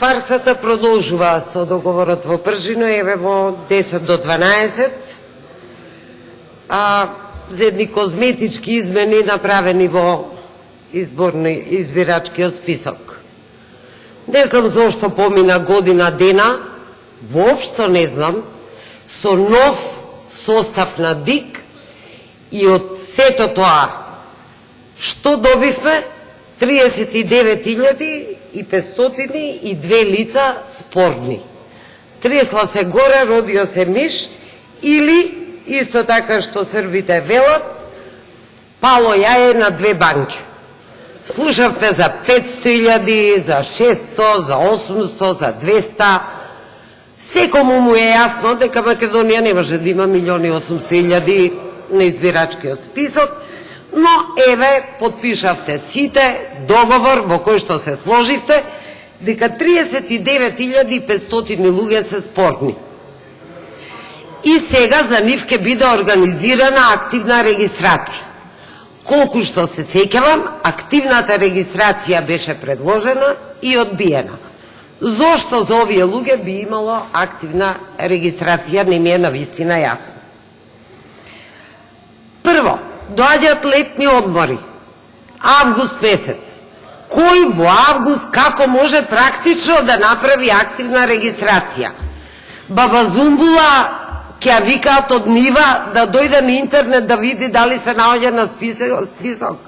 Фарсата продолжува со договорот во Пржино, еве во 10 до 12, за едни козметички измени направени во избирачкиот список. Не знам зошто помина година дена, воопшто не знам, со нов состав на ДИК и од сето тоа што добивме, 39.502 лица спорни. Тресла се горе, родио се миш, или, исто така што србите велат, пало јаје на две банки. Слушавте за 500.000, за 600, за 800, за 200. Секому му е јасно дека Македонија не може да има 1.800.000 на избирачкиот список, но еве подпишавте сите договор во кој што се сложивте дека 39.500 луѓе се спорни. И сега за нив ќе биде организирана активна регистрација. Колку што се сеќавам, активната регистрација беше предложена и одбиена. Зошто за овие луѓе би имало активна регистрација, не ми е навистина јасно. Прво, доаѓаат летни одмори, август месец. Кој во август како може практично да направи активна регистрација? Баба Зумбула ќе ја викаат од нива да дојде на интернет да види дали се наоѓа на список.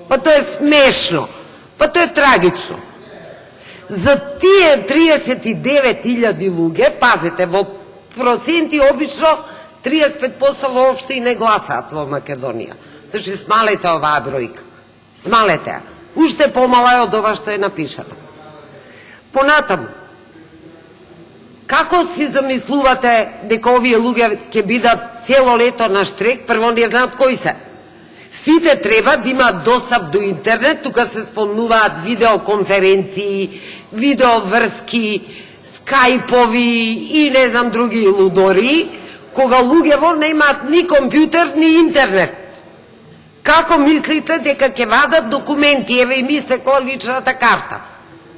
Па тоа е смешно, па тоа е трагично. За тие 39.000 луѓе, пазите, во проценти обично 35% воопшто и не гласаат во Македонија. Значи, смалете оваа бројка. Смалете ја. Уште помала е од ова што е напишано. Понатаму, како си замислувате дека овие луѓе ќе бидат цело лето на штрек? Прво не знаат кои се. Сите треба да имаат достап до интернет, тука се спомнуваат видеоконференции, видеоврски, скајпови и не знам други лудори, кога луѓево немаат ни компјутер, ни интернет. Како мислите дека ќе вадат документи? Еве им истекла личната карта.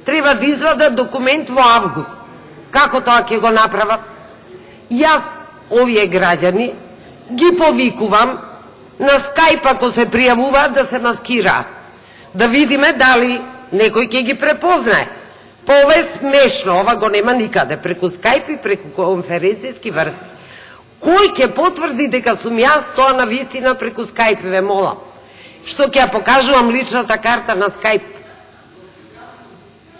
Треба да извадат документ во август. Како тоа ќе го направат? Јас овие граѓани ги повикувам на скајп ако се пријавуваат да се маскираат. Да видиме дали некој ќе ги препознае. Па ова е смешно, ова го нема никаде, преку скајп и преку конференцијски врсти. Кој ќе потврди дека сум јас тоа на вистина преку скајп, ве молам? Што ќе ја покажувам личната карта на скајп?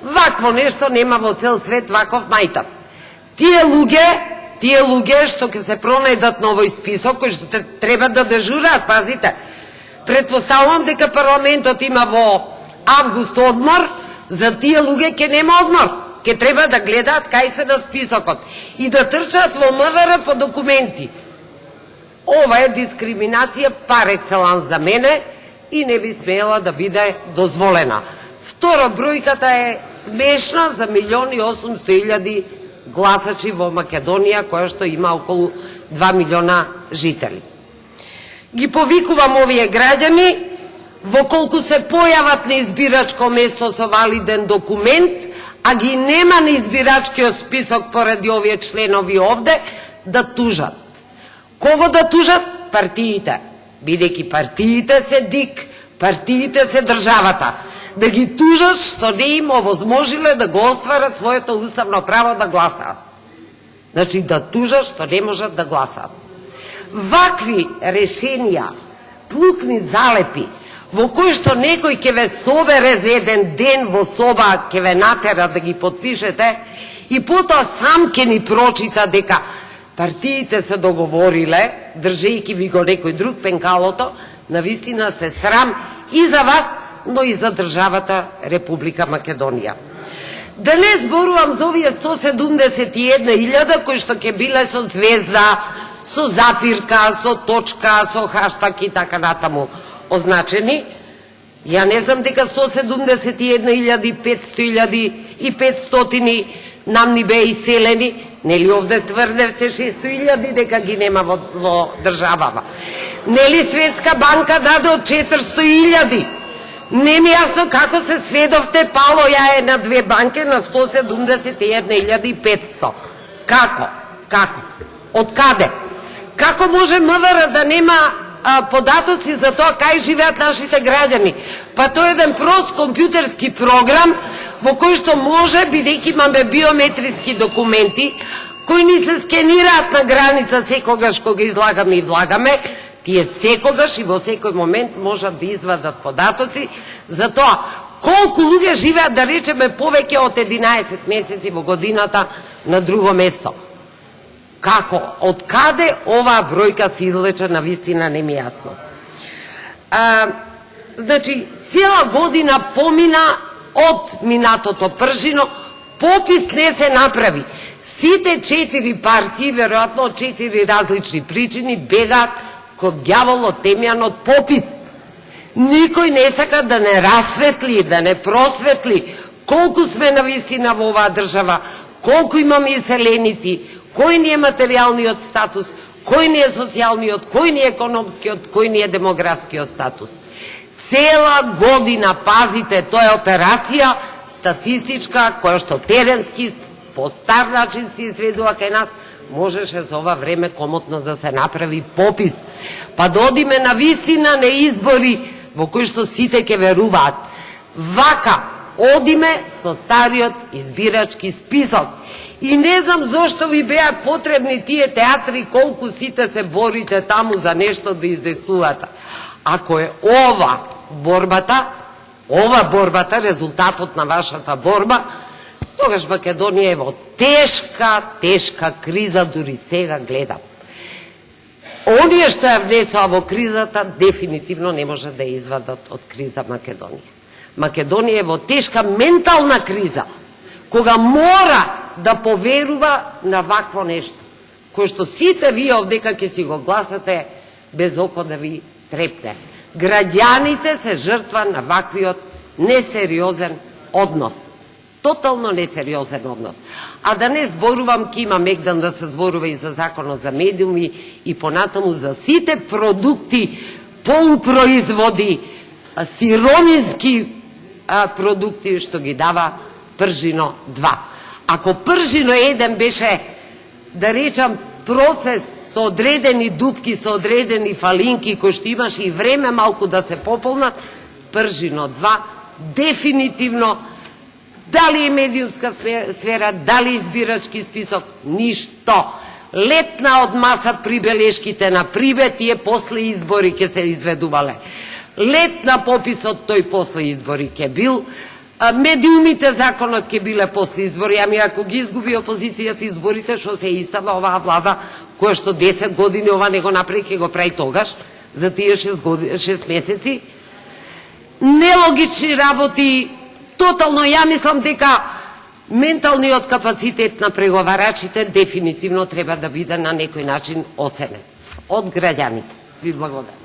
Вакво нешто нема во цел свет, ваков мајтап. Тие луѓе што ќе се пронајдат на овој список, кои што треба да дежураат, пазите. Предпоставувам дека парламентот има во август одмор, за тие луѓе ќе нема одмор. Ке треба да гледаат кај се на списокот и да трчаат во МВР по документи. Ова е дискриминација пар екселанс за мене и не би смела да биде дозволена. Второ, бројката е смешна за 1.800.000 гласачи во Македонија, која што има околу 2 милиона жители. Ги повикувам овие граѓани, во колку се појават на избирачко место со валиден документ, а ги нема на избирачкиот список поради овие членови овде, да тужат. Кого да тужат? Партиите. Бидејќи партиите се ДИК, партиите се државата. Да ги тужат што не им овозможиле да го остварат своето уставно право да гласаат. Значи да тужат што не можат да гласаат. Вакви решенија, плукни залепи, во кој што некој ќе ве собере за еден ден во соба, ќе ве натера да ги подпишете, и потоа сам ќе ни прочита дека партиите се договориле, држејќи ви го некој друг пенкалото, навистина се срам и за вас, но и за државата Република Македонија. Да не зборувам за овие 171.000 кои што ќе биле со звезда, со запирка, со точка, со хаштаг и така натаму означени. Ја не знам дека 171.500 нам ни беа иселени, нели овде тврдевте 600.000 дека ги нема во државава. Нели Светска банка даде од 400.000? Не ми јасно како се сведовте пало јае на 2 банки на 171.500. Како? Како? Од каде? Како може МВР да нема податоци за тоа кај живеат нашите граѓани? Па тоа е еден прост компјутерски програм во кој што може, бидејќи имаме биометриски документи, кои ни се скенираат на граница секогаш кога излагаме и влагаме, тие секогаш и во секој момент можат да извадат податоци за тоа колку луѓе живеат, да речеме, повеќе од 11 месеци во годината на друго место. Како? Од каде оваа бројка се извлече, на вистина не ми јасно. Значи, цела година помина од минатото пржино, попис не се направи. Сите 4 партии, веројатно од 4 различни причини, бегаат код ѓавол од темјан од попис. Никој не сака да не расветли, да не просветли колку сме на вистина во оваа држава, колку имаме иселеници, кој ни е материјалниот статус, кој ни е социјалниот, кој ни е економскиот, кој ни е демографскиот статус. Цела година, пазите, тоа е операција статистичка, која што теренски, по стар начин се изведува кај нас, можеше за ова време комотно да се направи попис, па да одиме на вистина на избори во кои што сите ќе веруваат. Вака, одиме со стариот избирачки список. И не знам зошто ви беа потребни тие театри, колку сите се борите таму за нешто да издействувате. Ако е ова борбата, резултатот на вашата борба, тогаш Македонија е во тешка криза, дури сега гледам. Оние што ја внесоа во кризата, дефинитивно не може да ја извадат од криза Македонија. Македонија е во тешка ментална криза, кога мора да поверува на вакво нешто, кој што сите вие овдека ќе си го гласате без око да ви трепне. Граѓаните се жртва на ваквиот несериозен однос. Тотално несериозен однос. А да не зборувам, ке има мегдан да се зборува и за законот за медиуми и понатаму за сите продукти, полупроизводи, сиромински продукти што ги дава Пржино 2. Ако Пржино 1 беше, да речам, процес со одредени дупки, со одредени фалинки, кои што имаше и време малку да се пополнат, Пржино 2 дефинитивно, дали е медиумска сфера, дали избирачки список, ништо. Летна од маса прибелешките на прибе, тие после избори ќе се изведувале. Летна пописот тој после избори ќе бил, медиумите законот ќе биле после избори, ами ако ги изгуби опозицијата изборите, што се истава оваа влада, која што 10 години ова не го направи, ќе го прави тогаш, за тие 6 месеци. Нелогични работи, тотално, ја мислам дека менталниот капацитет на преговарачите дефинитивно треба да биде на некој начин оценет од граѓаните. Ви благодарам.